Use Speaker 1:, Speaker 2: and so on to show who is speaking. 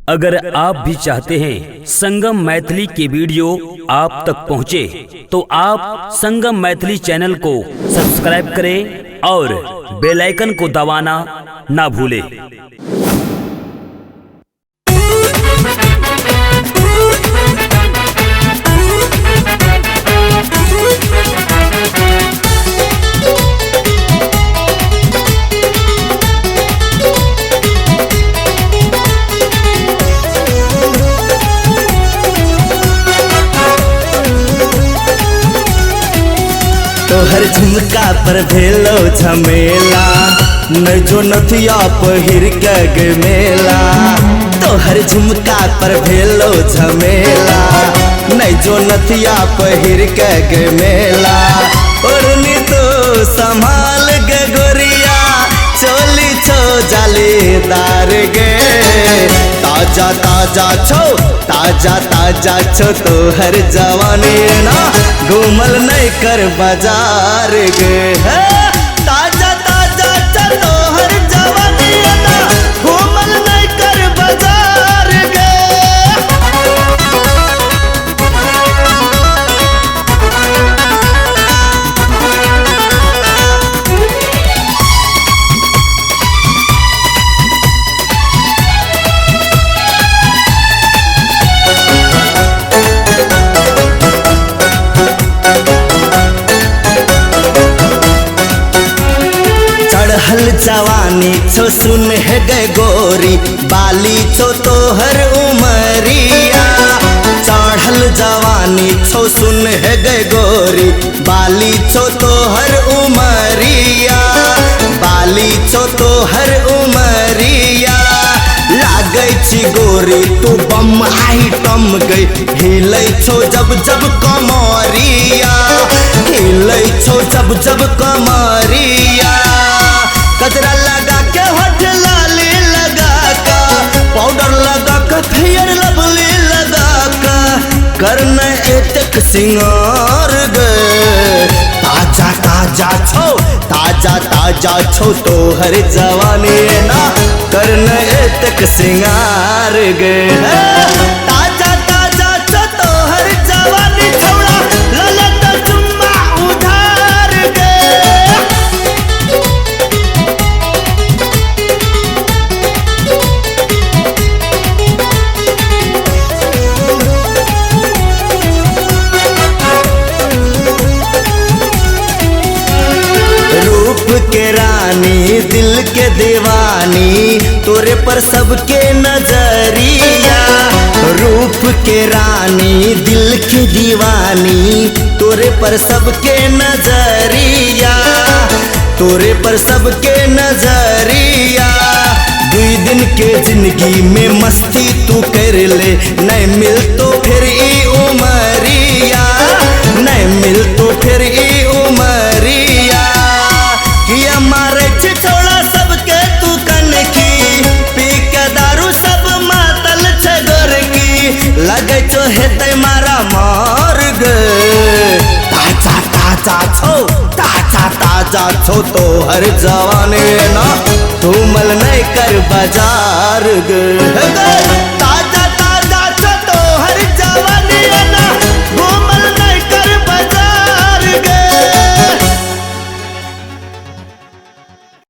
Speaker 1: अगर आप भी चाहते हैं संगम मैथिली के वीडियो आप तक पहुंचे, तो आप संगम मैथिली चैनल को सब्सक्राइब करें और बेल आइकन को दबाना ना भूलें।
Speaker 2: तोहर झुमका पर भेलो झमेला, न जो नथिया पहिर के गे मेला। तोहर झुमका पर भेलो झमेला, न जो नथिया पहिर के गे मेला। ओढ़नी तो संभाल गे गोरिया, चोली छो जालीदार गे। ताजा ताजा छो, ताजा ताजा छो तोहर जवानी ना, घूमल नहीं कर बाजार गे। ताजा ताजा छो तोहर जवानी ना, घूमल नहीं कर बाजार गे। चढ़ल जवानी छो सुन है गे गोरी, बाली छो तोहर उमरिया। चढ़ल जवानी छो सुन है गे गोरी, बाली छो तोहर उमरिया। बाली छो तोहर उमरिया, लागे छी गोरी तू बम आइटम गई। हिलै छो जब जब कमरिया, हिलै छो जब जब कमरिया। कजरा लगा के होठ लाली लगा का, पाउडर लगा के फेयर लवली लगा का, करने एतक सिंगार गे। ताजा ताजा छो, ताजा ताजा छो तोहर जवानी ना, करने एतक सिंगार गे। ताजा ताजा छो तोहर जवानी छौड़ा, ललत चुम्मा उधार गे। के रानी दिल के दीवानी, तोरे पर सबके नजरिया। रूप के रानी दिल के दीवानी, तोरे पर सबके नजरिया। तोरे पर सबके नजरिया। दुई दिन के जिंदगी में मस्ती तू कर ले, नहीं मिल तो फिर ई उमरिया, नहीं मिल तो फिर ई उमरिया। किया मारे छिछोड़ा सबके तू कनखी, पी के दारू सब मातल छगोर की, लगे छो हेतै मारा मार गे। ताजा ताजा छो, ताजा ताजा छो तोहर जवानी ना, घूमल नहीं कर बाजार गे। ताजा